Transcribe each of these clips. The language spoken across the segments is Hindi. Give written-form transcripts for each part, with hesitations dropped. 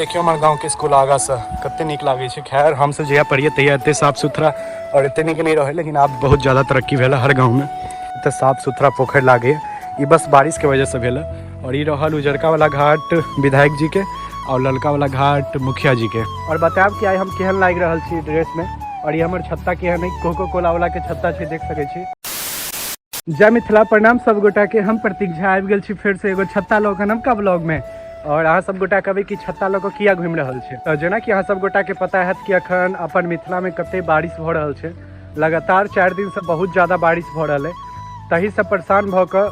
देखियो हमारे गांव के स्कूल आगा से कते निक लागे छे। खैर हम सब जहिया पढ़िए तहिया एते साफ सुथरा और एते निक नहीं रहे, लेकिन अब बहुत ज़्यादा तरक्की भेल हर गांव में। एते साफ सुथरा पोखर लागे, ये बस बारिश के वजह से भेल। और ये रहल उजरका वाला घाट विधायक जी के और ललका वाला घाट मुखिया जी के। और बताब कि आई हम केहन लाग रहा छी ड्रेस में। और ये हमारे छत्ता केहन है, कोको कोला वाला के छत्ता छे, देख सके छी। जय मिथिला, प्रणाम सब गोटा के। हम प्रतीक झा आबि गेल छी फिर से एगो छत्ता लऽ कऽ नवका ब्लॉग में। और अहाँ सब गोटा कहबै कि छत्ता लऽ कऽ किया घुमि रहल छै। तऽ जेना कि अहाँ सब गोटा के पता हैत कि अखन अपन मिथिला में कते बारिश भऽ रहल छै। लगातार 4 दिन से बहुत ज़्यादा बारिश भऽ रहल है। तही से परेशान भऽ कऽ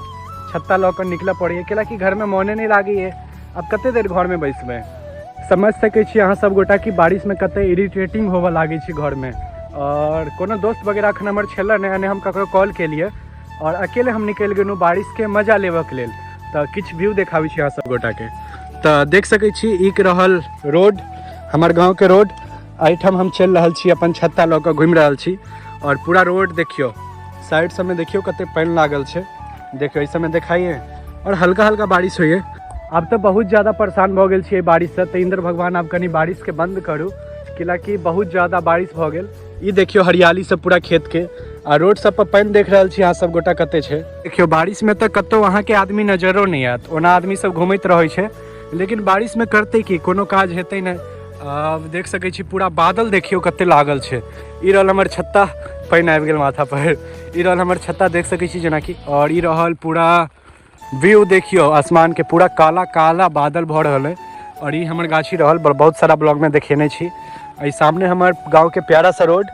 छत्ता लऽ कऽ निकलऽ पड़ैए, कैलाकि घर में मोने नहीं लागैए। अब कते देर घर में बैसबै। समझ सकै छी अहाँ सब गोटा कि बारिश में कते इरिटेटिंग होबऽ लागै छै घर में। और कोनो दोस्त वगैरह अखन हमर छलै ने, हम ककरो कॉल केलिए और अकेले हम निकल गेलहुँ बारिश के मजा लेबऽ के लेल। तऽ किछु व्यू देखाबै छी अहाँ सब गोटा के। तऽ देख सकै छी ई रहल रोड, हमर गाँव के रोड। एहिठाम हम चलि रहल छी अपन छत्ता लऽ कऽ घुमि रहल छी। और पूरा रोड देखियो, साइड सब में देखियो कते पानि लागल छै, देखियो इस समय देखाइए। और हल्का हल्का बारिश होइए। अब तो बहुत ज़्यादा परेशान भऽ गेल छियै बारिश से। तऽ इंद्र भगवान आब कनी बारिश के बंद करू, कैलाकि बहुत ज़्यादा बारिश भऽ गेल। ई देखियो हरियाली सब पूरा खेत के। आ रोड सब पर पानि देख रहल छी अहाँ सब गोटा कते छै। देखियो बारिश में तो कतौ अहाँ के आदमी नजरो नहीं आयत। ओना आदमी सब घूमैत रहै छै, लेकिन बारिश में करते कि कोनो काज हेतै नहीं। अब देख सकै छी पूरा बादल देखियो कते लागल छै। ई रहल हमर छत्ता, पानि आबि गेल माथा पर। ई रहल हमर छत्ता, देख सकै छी जेना कि। और ई रहल पूरा व्यू देखियो आसमान के, पूरा काला काला बादल भऽ रहल है। और ई हमर गाछी रहल, बहुत सारा ब्लॉग में देखेने छी। एहि सामने हमर गाँव के प्यारा सा रोड।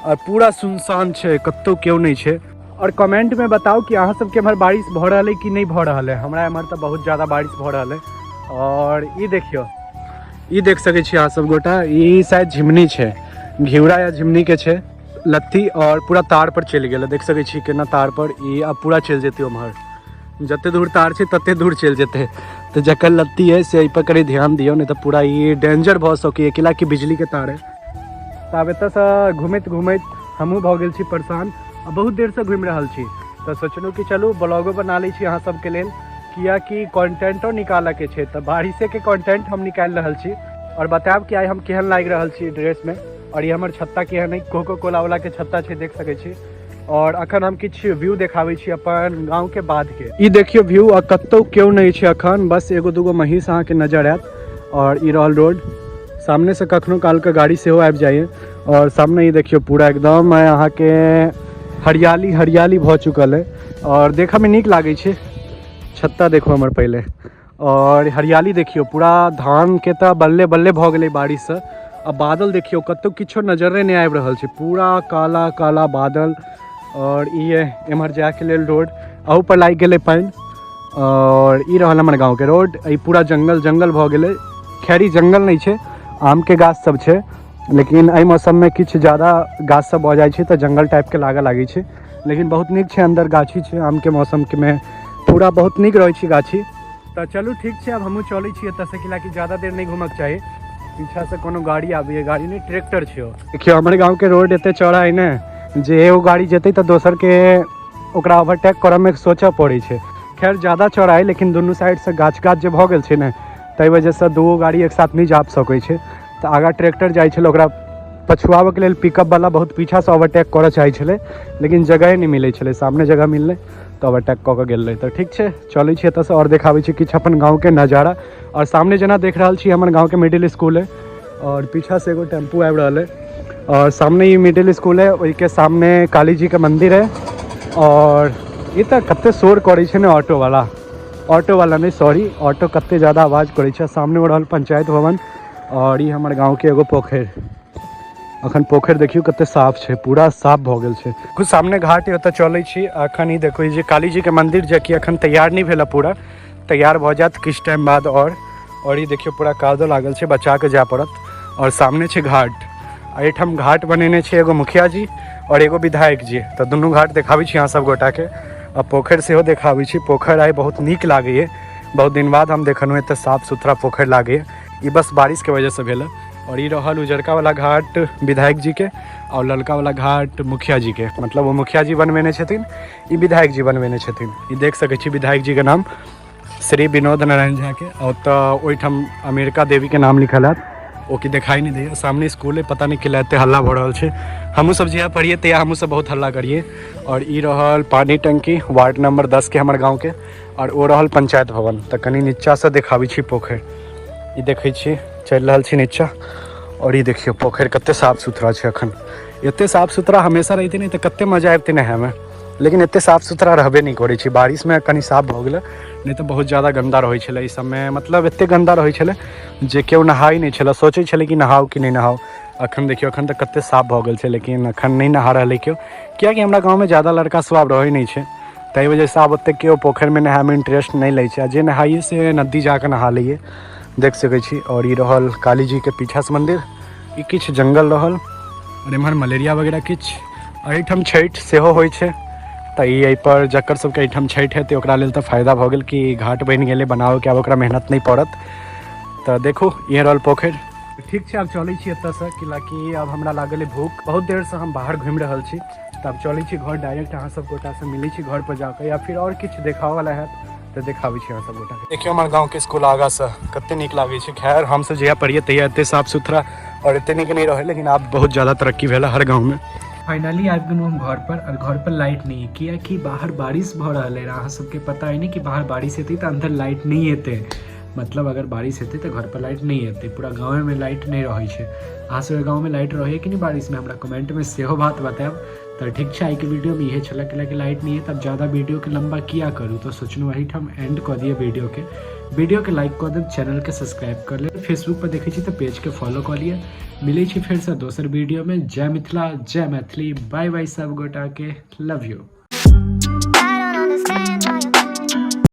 और पूरा सुनसान छै, कतौ केओ नहीं छै। और कमेंट में बताओ कि अहाँ सबके एम्हर बारिश भऽ रहल है कि नहीं भऽ रहल है। हमरा एम्हर तो बहुत ज़्यादा बारिश भऽ रहल है। और ई देखियो, ई देख सकै छी अहाँ सब गोटा, ई शायद झिमनी छै, घिउरा या झिमनी के छै लत्ती। और पूरा तार पर चलि गेल, देख सकै छी केना तार पर ई अब पूरा चलि जेतै ओम्हर। जते दूर तार छै तते दूर चलि जेतै। तो जकर लत्ती है से एहि पर कनी ध्यान दियौ, नहीं तो पूरा ई डेंजर भऽ सकैए, कैलाकि बिजली के तार है। तब एतऽसँ घूमैत घूमैत हमहूँ भऽ गेल छी परेशान। आ बहुत देर से घुमि रहल छी, तो सोचलहुँ कि चलू ब्लॉगो बना लै छी अहाँ सबके लेल, कियाकि कॉन्टेंटो निकालऽ के छै। तो बारिशे के कॉन्टेंट हम निकालि रहल छी। और बतायब कि आइ हम केहन लागि रहल छी ड्रेस में। और ये हमर छत्ता केहन है, कोको कोला वाला के छत्ता छै, देख सकै छी। और अखन हम किछु व्यू देखाबै छी अपन गाँव के बाद के। ई देखियो व्यू, आ कतौ केओ नहीं छै अखन, बस एगो दूगो महींस अहाँ के नजर आयत। और ई रहल रोड, सामने से कखनो काल के गाड़ी सेहो आबि जाइए। और सामने ही देखियो पूरा एकदम अहाँ के हरियाली हरियाली भऽ चुकल है। और देखऽ में नीक लागै छै। छत्ता देखो हमर पहले। और हरियाली देखियो, पूरा धान के तो बल्ले बल्ले भऽ गेलै बारिश से। अब बादल देखियो, कतौ किछो नजरे नहीं आबि रहल छै, पूरा काला काला बादल। और ये एम्हर जाए के लेल रोड, अहू पर लागि गेलै पानि। और ई रहल हमर गाँव के रोड। ई पूरा जंगल जंगल भऽ गेलै। खैरी जंगल नहीं छै, आम के गाछ सब छै, लेकिन एहि मौसम में किछु ज़्यादा गाछ सब भऽ जाइ छै तऽ जंगल टाइप के लागऽ लागै छै। लेकिन बहुत नीक छै, अंदर गाछी छै आम के मौसम के में, पूरा बहुत नीक रहै छै गाछी। तऽ चलू ठीक छै, अब हमहूँ चलै छी एतऽ से, कैलाकि ज़्यादा देर नहीं घूमक चाही। पीछा से कोनो गाड़ी आबैए, गाड़ी नहीं ट्रैक्टर छै। देखियो हमर गाँव के रोड एते चौड़ा है ने, जे एगो गाड़ी जेतै तऽ दोसर के ओकरा ओवरटेक करऽ में सोचऽ पड़ै छै। खैर ज़्यादा चौड़ा है, लेकिन दुनू साइड से गाछ गाछ जे भऽ गेल छै ने, ताहि वजह से दूगो गाड़ी एक साथ नहीं जा सकै छै। तऽ आगाँ ट्रैक्टर जाइ छलै, ओकरा पछुआबऽ के लेल पिकअप वाला बहुत पीछा से ओवरटेक करऽ चाहै छलै, लेकिन जगह नहीं मिलै छलै। सामने जगह मिललै तो ओवरटेक कऽ के गेलै। तऽ ठीक छै, चलै छी एतऽ से और देखाबै छी किछु अपन गाँव के नजारा। और सामने जेना देख रहल छी हमर गाँव के मिडिल स्कूल है। और पीछा से एगो टेम्पू आबि रहल है। और सामने ही मिडिल स्कूल है, ओहि के सामने काली जी के मंदिर है। और ये तो कते शोर करै छै ने ऑटो वाला नहीं, सॉरी, ऑटो कते ज़्यादा आवाज़ करै छै। सामने रहल पंचायत भवन। और ये हमर गाँव के एगो पोखर, अखन पोखर देखियो कते साफ छै, पूरा साफ भऽ गेल छै। कुछ सामने घाट है, ओतऽ चलै छी अखन। ई देखो, ये काली जी के मंदिर जे कि अखन तैयार नहीं भेल, पूरा तैयार भऽ जायत किछु टाइम बाद। और ये देखियो पूरा कादो लागल छै, बचा के जाय पड़त। और सामने छै घाट, एहिठाम घाट बनेने छै एगो मुखिया जी और एगो विधायक जी। तो दुनू घाट देखाबै छी अहाँ सब गोटा के। आ पोखर सेहो देखाबै छी। पोखर आइ बहुत नीक लागैए, बहुत दिन बाद हम देखलहुँ एते साफ सुथरा पोखर लागैए। ई बस बारिश के वजह से भेल। और ये रहल उजरका वाला घाट विधायक जी के और ललका वाला घाट मुखिया जी के, मतलब वो मुखिया जी बनवेने छथिन, ई विधायक जी बनवेने छथिन। ई देख सकै छी विधायक जी के नाम श्री विनोद नारायण झा के और तो ओहिठाम अमेरिका देवी के नाम लिखल है वो कि दिखाई नहीं दे सामने स्कूल है पता नहीं कि हल्ला हो रहा है हमू सब जहाँ पढ़िए तो हमू सब बहुत हल्ला करिए। और ई रहल पानी टंकी वार्ड नंबर 10 के हमारे गाँव के और वो रहल पंचायत भवन। तो कनी नीचा से देखाबी छी पोखर ये देखे छी चल रहा छी नीचा और ये देखिए पोखर कते साफ सुथरा है अखन एते साफ सुथरा हमेशा रहते नहीं तो कते मजा आते नहाय में लेकिन एते साफ सुथरा रहबे नहीं करे छी बारिश में कनी साफ भ गेलै नहीं तो बहुत ज़्यादा गंदा रहे छले इस समय मतलब एते गंदा रहे छले जे केओ नहाई नहीं छले सोचे छले कि नहाओ कि नहीं नहाओ। अखन देखियो अखन तक कते साफ भ गेल छै लेकिन अखन नहीं नहा रहा केओ कियाकि हमरा गाँव में ज़्यादा लड़का सब रहे नहीं छै ताहि वजह से आब ओते केओ पोखर में नहाय में इंटरेस्ट नहीं लै छै जे नहाइए से नदी जाकर नहा लिए देख सकै छी। और ये रहल काली जी के पीछा से मंदिर ई किछु जंगल रहल और एम्हर मलेरिया वगैरह किछु एहिठाम छठि सेहो होइ छै तो यही पर जकर सबके एहिठाम छठि है तो ओकरा लेल तो फायदा भ गेल कि घाट बनि गेलै बनावे के अब ओकरा मेहनत नहीं पड़त। तो देखो ये रहल पोखर ठीक है अब चलै छी एतऽ से कियाकि अब हमरा लागल है भूख बहुत देर से हम बाहर घूमि रहल छी तो अब चलै छी घर डायरेक्ट अहाँ सब गोटा से मिलै छी घर पर जाकर या फिर और किछु देखावे वाला है तो देखाबै छी अहाँ सब गोटा के। देखियो हमारे गाँव के स्कूल आगा से कते नीक लागे छै खैर हम सब जहिया पढ़िए तहिया एते साफ सुथरा और एते नीक नहीं रहे लेकिन अब बहुत ज़्यादा तरक्की भेल हर गाँव में। फाइनली आबि गेलहुँ हम घर पर और घर पर लाइट नहीं है कियाकि बाहर बारिश भ रहा है अहाँ सबके पता है नहीं कि बाहर बारिश हेतै तो अंदर लाइट नहीं हेतै मतलब अगर बारिश हेतै तो घर पर लाइट नहीं हेतै पूरा गाँव में लाइट नहीं रहे छै। अहाँ सबके गाँव में लाइट रहे कि नहीं बारिश में हमरा कमेंट में सेहो बात बतायब। तो ठीक है आई के वीडियो में यही छल कि लाइट नहीं है तब ज़्यादा वीडियो के लंबा किया करूँ तो सोचलूँ वही हम एंड कर दिए वीडियो के लाइक कर देब चैनल के सब्सक्राइब कर ले फेसबुक पर देखे तो पेज के फॉलो कर लिए मिले फिर से दोसर वीडियो में। जय मिथिला जय मैथिली बाय बाय सब गोटा के लव यू।